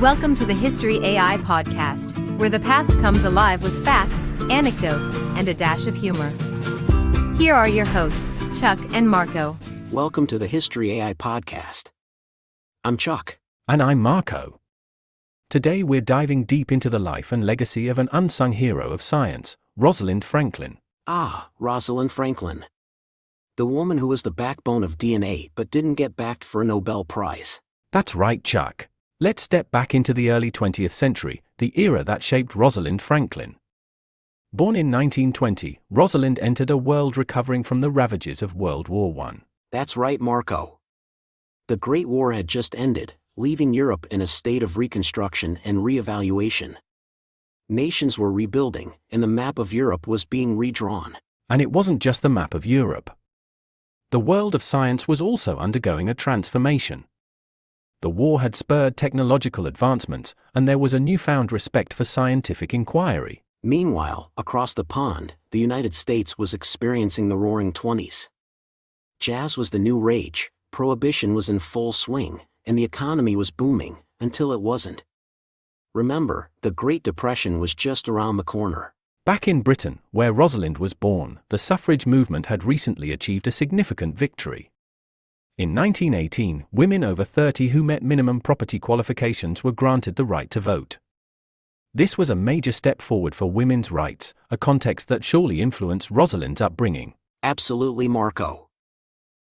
Welcome to the History AI podcast, where the past comes alive with facts, anecdotes, and a dash of humor. Here are your hosts, Chuck and Marco. Welcome to the History AI podcast. I'm Chuck. And I'm Marco. Today we're diving deep into the life and legacy of an unsung hero of science, Rosalind Franklin. Ah, Rosalind Franklin. The woman who was the backbone of DNA but didn't get backed for a Nobel Prize. That's right, Chuck. Let's step back into the early 20th century, the era that shaped Rosalind Franklin. Born in 1920, Rosalind entered a world recovering from the ravages of World War I. That's right, Marco. The Great War had just ended, leaving Europe in a state of reconstruction and re-evaluation. Nations were rebuilding, and the map of Europe was being redrawn. And it wasn't just the map of Europe. The world of science was also undergoing a transformation. The war had spurred technological advancements, and there was a newfound respect for scientific inquiry. Meanwhile, across the pond, the United States was experiencing the Roaring '20s. Jazz was the new rage, prohibition was in full swing, and the economy was booming, until it wasn't. Remember, the Great Depression was just around the corner. Back in Britain, where Rosalind was born, the suffrage movement had recently achieved a significant victory. In 1918, women over 30 who met minimum property qualifications were granted the right to vote. This was a major step forward for women's rights, a context that surely influenced Rosalind's upbringing. Absolutely, Marco.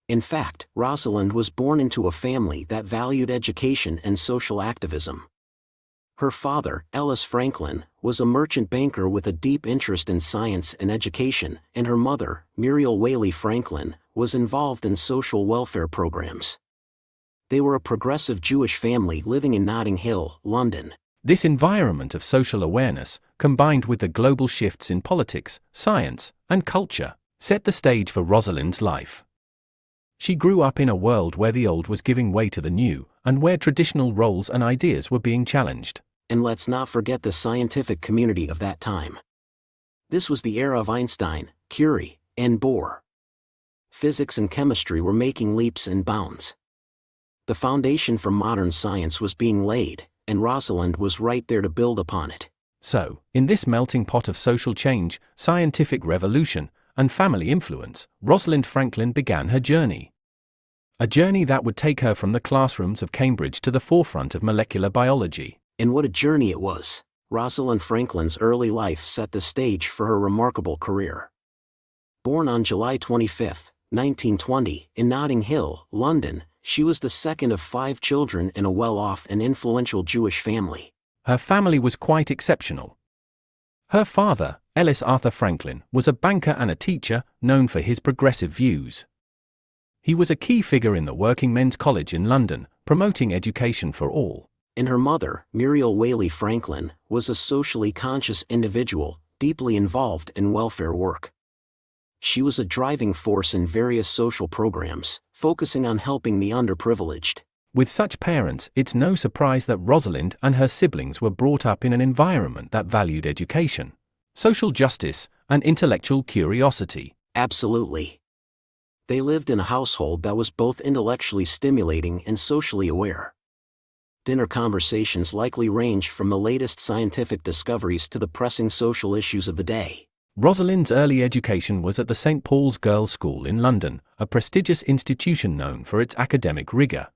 In fact, Rosalind was born into a family that valued education and social activism. Her father, Ellis Franklin, was a merchant banker with a deep interest in science and education, and her mother, Muriel Whaley Franklin, was involved in social welfare programs. They were a progressive Jewish family living in Notting Hill, London. This environment of social awareness, combined with the global shifts in politics, science, and culture, set the stage for Rosalind's life. She grew up in a world where the old was giving way to the new, and where traditional roles and ideas were being challenged. And let's not forget the scientific community of that time. This was the era of Einstein, Curie, and Bohr. Physics and chemistry were making leaps and bounds. The foundation for modern science was being laid, and Rosalind was right there to build upon it. So, in this melting pot of social change, scientific revolution, and family influence, Rosalind Franklin began her journey. A journey that would take her from the classrooms of Cambridge to the forefront of molecular biology. And what a journey it was. Rosalind Franklin's early life set the stage for her remarkable career. Born on July 25, 1920, in Notting Hill, London, she was the second of 5 children in a well-off and influential Jewish family. Her family was quite exceptional. Her father, Ellis Arthur Franklin, was a banker and a teacher, known for his progressive views. He was a key figure in the Working Men's College in London, promoting education for all. And her mother, Muriel Whaley Franklin, was a socially conscious individual, deeply involved in welfare work. She was a driving force in various social programs, focusing on helping the underprivileged. With such parents, it's no surprise that Rosalind and her siblings were brought up in an environment that valued education, social justice, and intellectual curiosity. Absolutely. They lived in a household that was both intellectually stimulating and socially aware. Dinner conversations likely ranged from the latest scientific discoveries to the pressing social issues of the day. Rosalind's early education was at the St. Paul's Girls' School in London, a prestigious institution known for its academic rigor.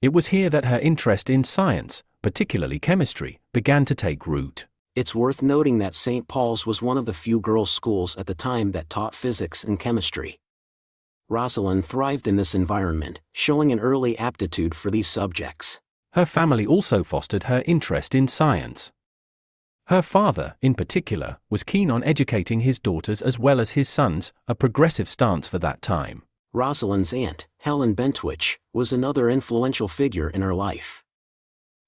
It was here that her interest in science, particularly chemistry, began to take root. It's worth noting that St. Paul's was one of the few girls' schools at the time that taught physics and chemistry. Rosalind thrived in this environment, showing an early aptitude for these subjects. Her family also fostered her interest in science. Her father, in particular, was keen on educating his daughters as well as his sons, a progressive stance for that time. Rosalind's aunt, Helen Bentwich, was another influential figure in her life.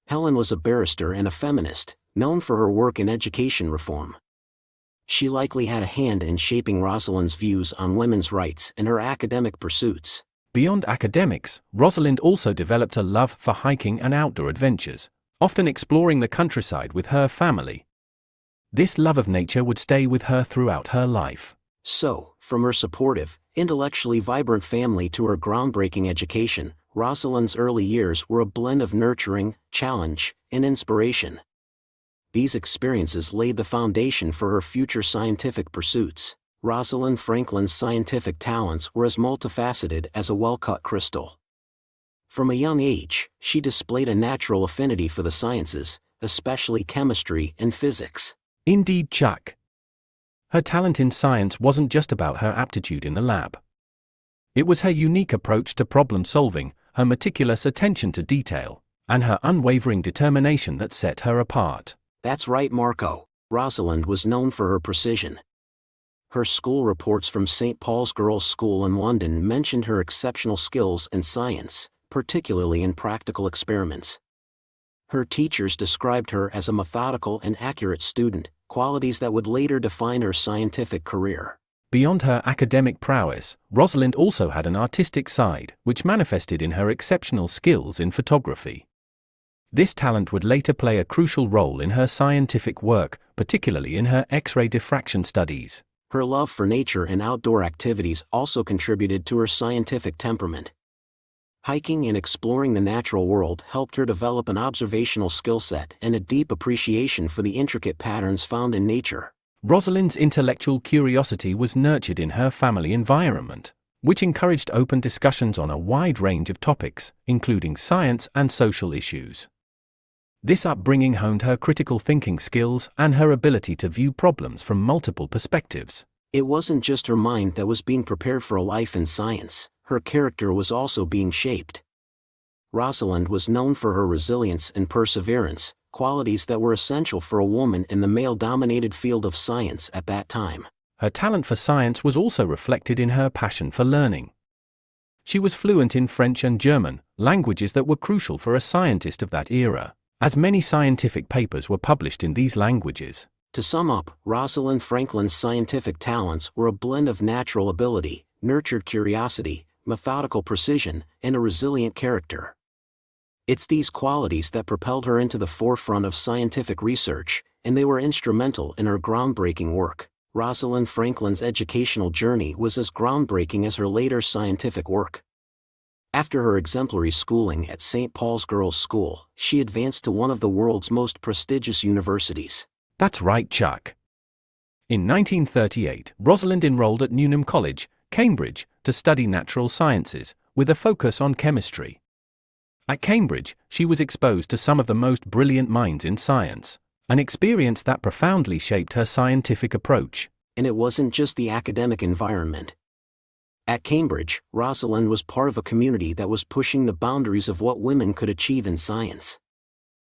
Helen was a barrister and a feminist, known for her work in education reform. She likely had a hand in shaping Rosalind's views on women's rights and her academic pursuits. Beyond academics, Rosalind also developed a love for hiking and outdoor adventures, often exploring the countryside with her family. This love of nature would stay with her throughout her life. So, from her supportive, intellectually vibrant family to her groundbreaking education, Rosalind's early years were a blend of nurturing, challenge, and inspiration. These experiences laid the foundation for her future scientific pursuits. Rosalind Franklin's scientific talents were as multifaceted as a well-cut crystal. From a young age, she displayed a natural affinity for the sciences, especially chemistry and physics. Indeed, Chuck. Her talent in science wasn't just about her aptitude in the lab. It was her unique approach to problem solving, her meticulous attention to detail, and her unwavering determination that set her apart. That's right, Marco. Rosalind was known for her precision. Her school reports from St. Paul's Girls' School in London mentioned her exceptional skills in science, particularly in practical experiments. Her teachers described her as a methodical and accurate student, qualities that would later define her scientific career. Beyond her academic prowess, Rosalind also had an artistic side, which manifested in her exceptional skills in photography. This talent would later play a crucial role in her scientific work, particularly in her X-ray diffraction studies. Her love for nature and outdoor activities also contributed to her scientific temperament. Hiking and exploring the natural world helped her develop an observational skill set and a deep appreciation for the intricate patterns found in nature. Rosalind's intellectual curiosity was nurtured in her family environment, which encouraged open discussions on a wide range of topics, including science and social issues. This upbringing honed her critical thinking skills and her ability to view problems from multiple perspectives. It wasn't just her mind that was being prepared for a life in science, her character was also being shaped. Rosalind was known for her resilience and perseverance, qualities that were essential for a woman in the male-dominated field of science at that time. Her talent for science was also reflected in her passion for learning. She was fluent in French and German, languages that were crucial for a scientist of that era, as many scientific papers were published in these languages. To sum up, Rosalind Franklin's scientific talents were a blend of natural ability, nurtured curiosity, methodical precision, and a resilient character. It's these qualities that propelled her into the forefront of scientific research, and they were instrumental in her groundbreaking work. Rosalind Franklin's educational journey was as groundbreaking as her later scientific work. After her exemplary schooling at St. Paul's Girls' School, she advanced to one of the world's most prestigious universities. That's right, Chuck. In 1938, Rosalind enrolled at Newnham College, Cambridge, to study natural sciences, with a focus on chemistry. At Cambridge, she was exposed to some of the most brilliant minds in science, an experience that profoundly shaped her scientific approach. And it wasn't just the academic environment. At Cambridge, Rosalind was part of a community that was pushing the boundaries of what women could achieve in science.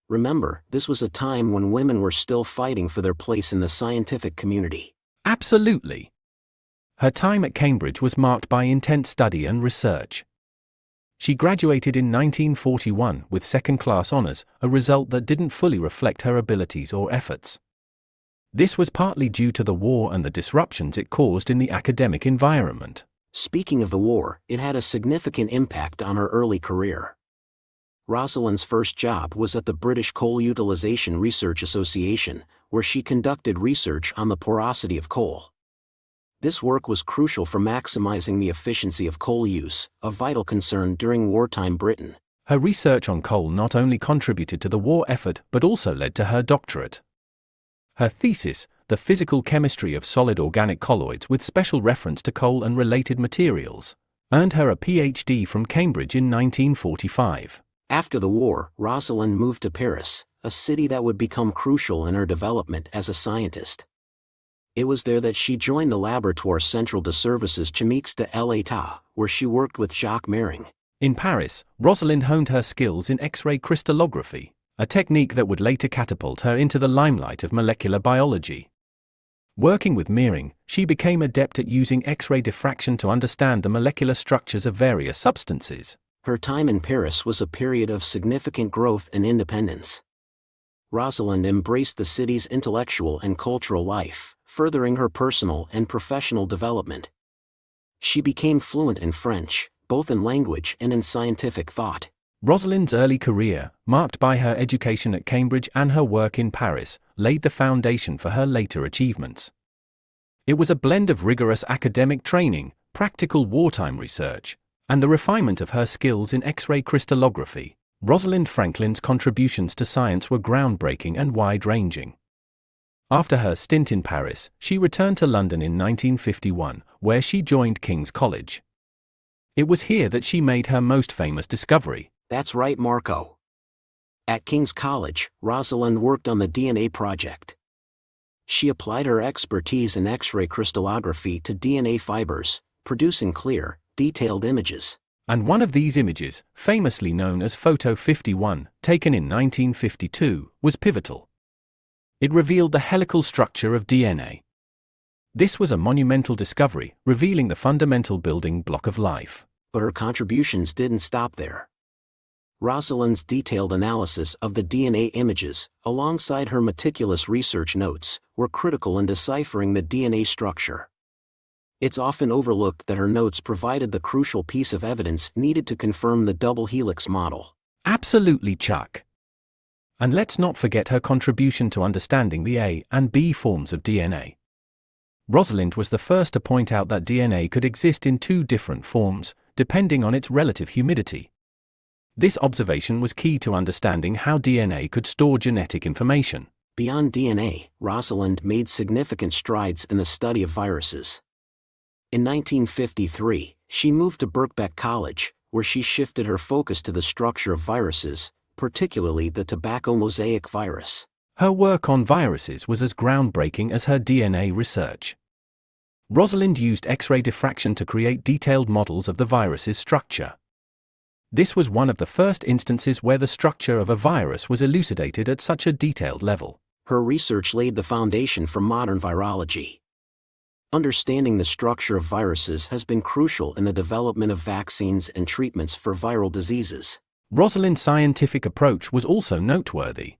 Remember, this was a time when women were still fighting for their place in the scientific community. Absolutely. Her time at Cambridge was marked by intense study and research. She graduated in 1941 with second-class honors, a result that didn't fully reflect her abilities or efforts. This was partly due to the war and the disruptions it caused in the academic environment. Speaking of the war, it had a significant impact on her early career. Rosalind's first job was at the British Coal Utilisation Research Association, where she conducted research on the porosity of coal. This work was crucial for maximizing the efficiency of coal use, a vital concern during wartime Britain. Her research on coal not only contributed to the war effort but also led to her doctorate. Her thesis, The Physical Chemistry of Solid Organic Colloids with Special Reference to Coal and Related Materials, earned her a PhD from Cambridge in 1945. After the war, Rosalind moved to Paris, a city that would become crucial in her development as a scientist. It was there that she joined the Laboratoire Central de Services Chimiques de l'État, where she worked with Jacques Mering. In Paris, Rosalind honed her skills in X-ray crystallography, a technique that would later catapult her into the limelight of molecular biology. Working with Mering, she became adept at using X-ray diffraction to understand the molecular structures of various substances. Her time in Paris was a period of significant growth and independence. Rosalind embraced the city's intellectual and cultural life, furthering her personal and professional development. She became fluent in French, both in language and in scientific thought. Rosalind's early career, marked by her education at Cambridge and her work in Paris, laid the foundation for her later achievements. It was a blend of rigorous academic training, practical wartime research, and the refinement of her skills in X-ray crystallography. Rosalind Franklin's contributions to science were groundbreaking and wide-ranging. After her stint in Paris, she returned to London in 1951, where she joined King's College. It was here that she made her most famous discovery. That's right, Marco. At King's College, Rosalind worked on the DNA project. She applied her expertise in X-ray crystallography to DNA fibers, producing clear, detailed images. And one of these images, famously known as Photo 51, taken in 1952, was pivotal. It revealed the helical structure of DNA. This was a monumental discovery, revealing the fundamental building block of life. But her contributions didn't stop there. Rosalind's detailed analysis of the DNA images, alongside her meticulous research notes, were critical in deciphering the DNA structure. It's often overlooked that her notes provided the crucial piece of evidence needed to confirm the double helix model. Absolutely, Chuck. And let's not forget her contribution to understanding the A and B forms of DNA. Rosalind was the first to point out that DNA could exist in two different forms, depending on its relative humidity. This observation was key to understanding how DNA could store genetic information. Beyond DNA, Rosalind made significant strides in the study of viruses. In 1953, she moved to Birkbeck College, where she shifted her focus to the structure of viruses, particularly the tobacco mosaic virus. Her work on viruses was as groundbreaking as her DNA research. Rosalind used X-ray diffraction to create detailed models of the virus's structure. This was one of the first instances where the structure of a virus was elucidated at such a detailed level. Her research laid the foundation for modern virology. Understanding the structure of viruses has been crucial in the development of vaccines and treatments for viral diseases. Rosalind's scientific approach was also noteworthy.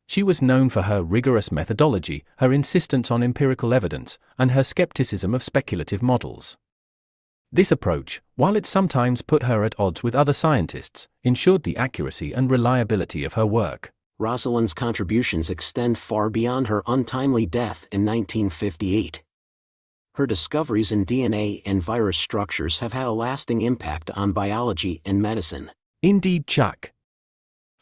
She was known for her rigorous methodology, her insistence on empirical evidence, and her skepticism of speculative models. This approach, while it sometimes put her at odds with other scientists, ensured the accuracy and reliability of her work. Rosalind's contributions extend far beyond her untimely death in 1958. Her discoveries in DNA and virus structures have had a lasting impact on biology and medicine. Indeed, Chuck.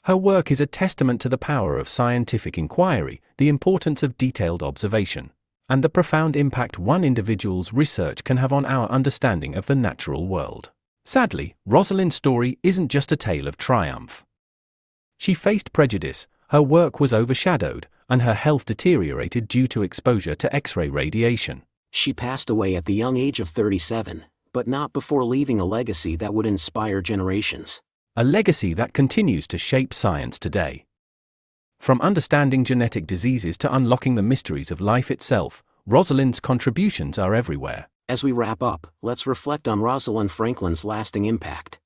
Her work is a testament to the power of scientific inquiry, the importance of detailed observation, and the profound impact one individual's research can have on our understanding of the natural world. Sadly, Rosalind's story isn't just a tale of triumph. She faced prejudice, her work was overshadowed, and her health deteriorated due to exposure to X-ray radiation. She passed away at the young age of 37, but not before leaving a legacy that would inspire generations. A legacy that continues to shape science today. From understanding genetic diseases to unlocking the mysteries of life itself, Rosalind's contributions are everywhere. As we wrap up, let's reflect on Rosalind Franklin's lasting impact.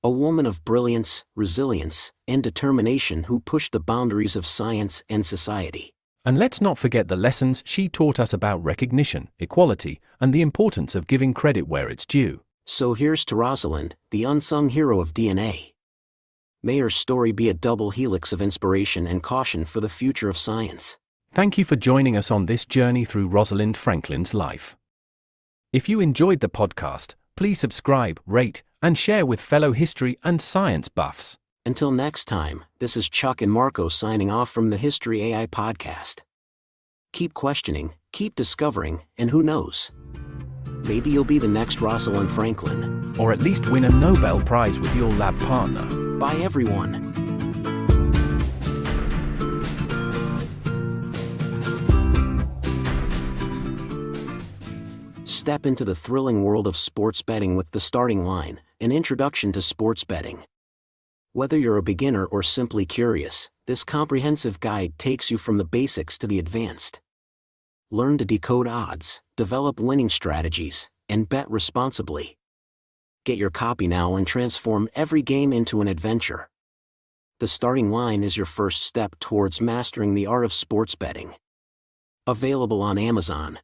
A woman of brilliance, resilience, and determination who pushed the boundaries of science and society. And let's not forget the lessons she taught us about recognition, equality, and the importance of giving credit where it's due. So here's to Rosalind, the unsung hero of DNA. May her story be a double helix of inspiration and caution for the future of science. Thank you for joining us on this journey through Rosalind Franklin's life. If you enjoyed the podcast, please subscribe, rate, and share with fellow history and science buffs. Until next time, this is Chuck and Marco signing off from the History AI podcast. Keep questioning, keep discovering, and who knows? Maybe you'll be the next Rosalind Franklin. Or at least win a Nobel Prize with your lab partner. Bye everyone. Step into the thrilling world of sports betting with The Starting Line, an introduction to sports betting. Whether you're a beginner or simply curious, this comprehensive guide takes you from the basics to the advanced. Learn to decode odds, develop winning strategies, and bet responsibly. Get your copy now and transform every game into an adventure. The Starting Line is your first step towards mastering the art of sports betting. Available on Amazon.